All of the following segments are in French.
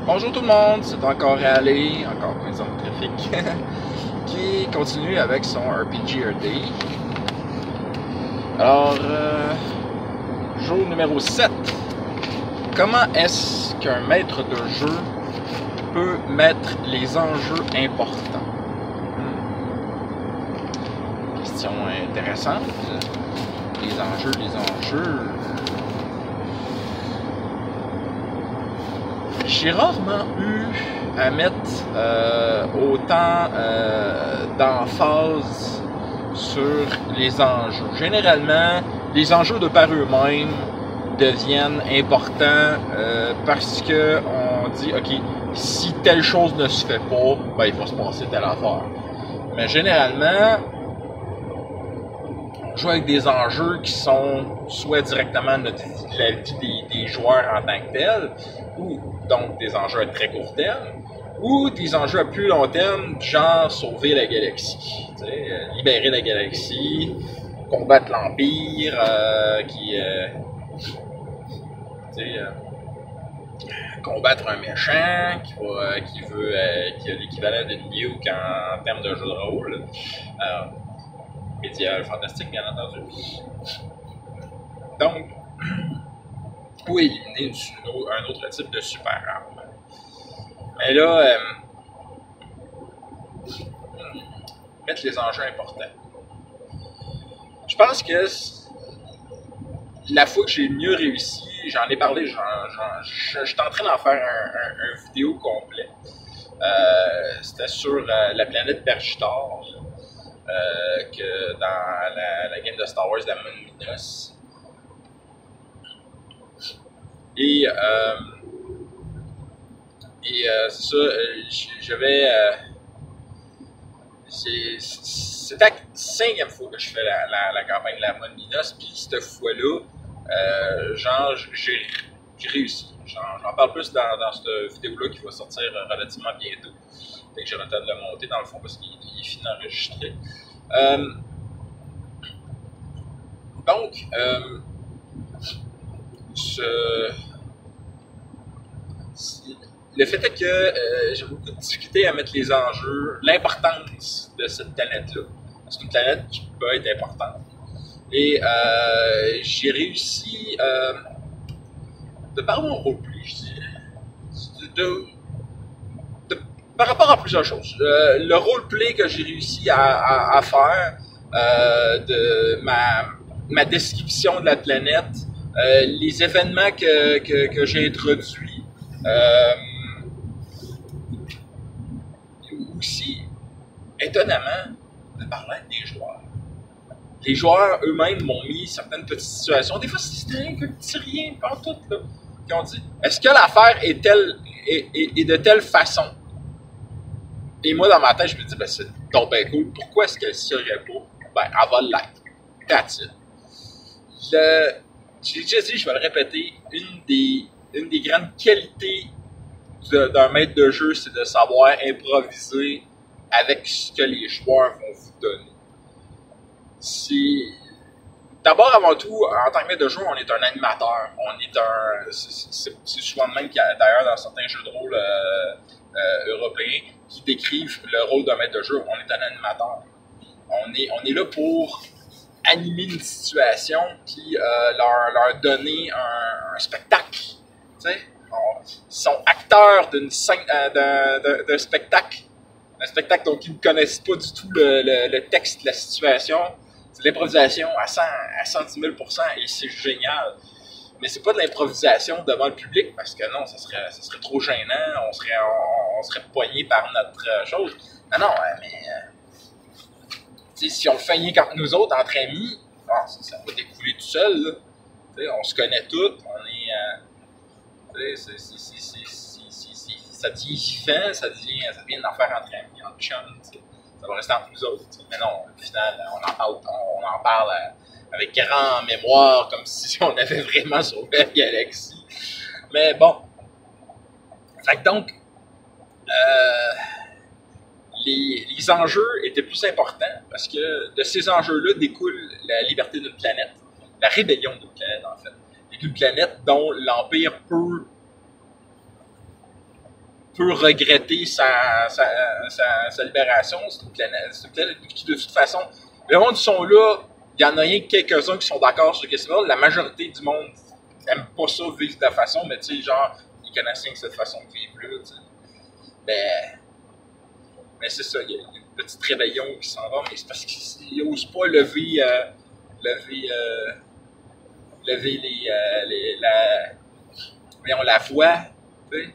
Bonjour tout le monde, c'est encore Allé, encore présent de trafic, qui continue avec son RPG RD. Alors, jour numéro 7. Comment est-ce qu'un maître de jeu peut mettre les enjeux importants? Question intéressante. Les enjeux. J'ai rarement eu à mettre autant d'emphase sur les enjeux. Généralement, les enjeux de par eux-mêmes deviennent importants parce que on dit, ok, si telle chose ne se fait pas, ben, il va se passer telle affaire. Mais généralement, on joue avec des enjeux qui sont soit directement la vie des joueurs en tant que tels, ou donc des enjeux à très court terme, ou des enjeux à plus long terme, genre sauver la galaxie, libérer la galaxie, combattre l'Empire, combattre un méchant qui a l'équivalent d'une nuke en termes de jeu de rôle. Médiéval fantastique, bien entendu. Donc, ou éliminer un autre type de super arme. Mais là, mettre les enjeux importants. Je pense que la fois que j'ai mieux réussi, j'en ai parlé, je suis en train d'en faire un vidéo complet. C'était sur la planète Pergitor, que dans la game de Star Wars, la Mon Minos. Et c'est ça, j'avais. C'est la 5e fois que je fais la campagne de la Mon Minos, puis cette fois-là, j'ai réussi. J'en parle plus dans cette vidéo-là qui va sortir relativement bientôt. Fait que j'ai le temps de le monter dans le fond parce qu'il est fini d'enregistrer. Donc, le fait est que j'ai beaucoup de difficulté à mettre les enjeux, l'importance de cette planète-là. C'est une planète qui peut être importante. Et j'ai réussi, de par mon roleplay, je dirais, par rapport à plusieurs choses. Le roleplay que j'ai réussi à faire, de ma description de la planète, les événements que j'ai introduits, aussi, étonnamment, de parler avec des joueurs. Les joueurs eux-mêmes m'ont mis certaines petites situations. Des fois, c'était un petit rien, pas tout, là, qui ont dit, est-ce que l'affaire est de telle façon? Et moi, dans ma tête, je me dis, ben, c'est donc ben cool. Pourquoi est-ce qu'elle ne serait pas? Ben, elle va l'être. That's it. J'ai déjà dit, je vais le répéter, une des grandes qualités d'un maître de jeu, c'est de savoir improviser avec ce que les joueurs vont vous donner. D'abord, avant tout, en tant que maître de jeu, on est un animateur. C'est souvent le même d'ailleurs dans certains jeux de rôle européens qui décrivent le rôle d'un maître de jeu. On est un animateur. On est là pour animer une situation puis leur donner un spectacle. Ils sont acteurs d'un spectacle. Un spectacle dont ils ne connaissent pas du tout le texte de la situation. C'est de l'improvisation à 110 000 % et c'est génial. Mais c'est pas de l'improvisation devant le public parce que non, ça serait trop gênant, on serait poigné par notre chose. Non, mais si on le fait rien qu'entre nous autres, entre amis, ça va découler tout seul. Là. On se connaît tous, on est. Ça devient vivant, ça devient une affaire entre amis, entre chums. Ça va rester entre nous autres. Mais non, au final, on en parle avec grand mémoire, comme si on avait vraiment sauvé la galaxie. Mais bon. Fait que donc, les enjeux étaient plus importants parce que de ces enjeux-là découle la liberté d'une planète, la rébellion d'une planète en fait. Et d'une planète dont l'Empire peut peut regretter sa libération. C'est une planète qui, de toute façon, le monde qui sont là, il y en a rien que quelques-uns qui sont d'accord sur ce que c'est là. La majorité du monde n'aime pas ça, vivre de la façon, mais tu sais, genre, ils connaissent rien que cette façon de vivre-là, tu sais. Mais c'est ça, il y a une petite rébellion qui s'en va, mais c'est parce qu'ils n'osent pas lever la voix, tu sais.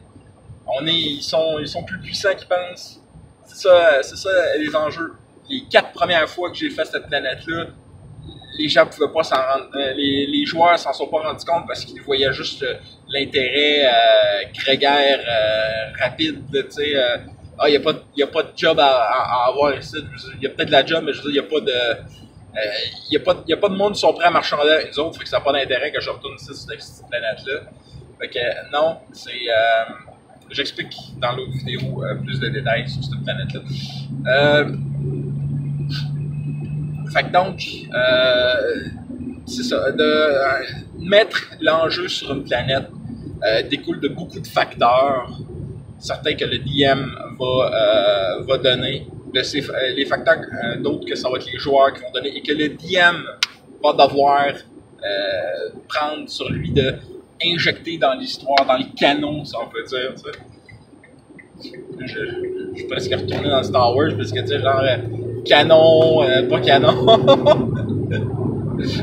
Ils sont plus puissants qu'ils pensent. C'est ça les enjeux. Les 4 premières fois que j'ai fait cette planète-là, les gens pouvaient pas s'en rendre, les joueurs s'en sont pas rendus compte parce qu'ils voyaient juste l'intérêt grégaire rapide, tu sais. Il n'y a pas de job à avoir ici. Il y a peut-être de la job, mais je veux dire, il n'y a pas de monde qui sont prêts à marchander avec nous autres, fait que ça n'a pas d'intérêt que je retourne ici sur cette planète-là. Fait que non, c'est. J'explique dans l'autre vidéo plus de détails sur cette planète-là. Fait que donc, c'est ça. Mettre l'enjeu sur une planète découle de beaucoup de facteurs. Certains que le DM va donner. Les facteurs d'autres que ça va être les joueurs qui vont donner et que le DM va devoir prendre sur lui de injecter dans l'histoire, dans le canon, si on peut dire. Tu sais. Je suis presque retourné dans Star Wars parce que tu sais, genre canon, pas canon.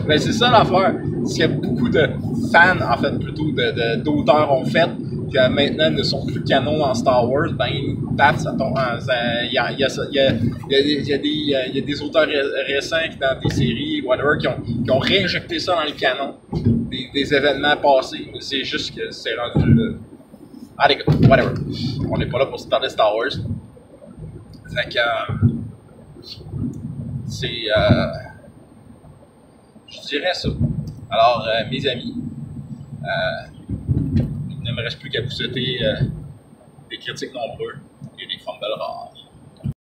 Mais c'est ça l'affaire. Ce que beaucoup de fans, en fait, plutôt d'auteurs ont fait, que maintenant ne sont plus canons dans Star Wars, ben, paf, ça tombe. Il y a des auteurs récents dans des séries, whatever, qui ont réinjecté ça dans le canon des événements passés. Mais c'est juste que c'est rendu. Allez, whatever. On n'est pas là pour se parler de Star Wars. Fait que. C'est. Je dirais ça. Alors, mes amis, il ne me reste plus qu'à vous souhaiter des critiques nombreux et des fumbles rares.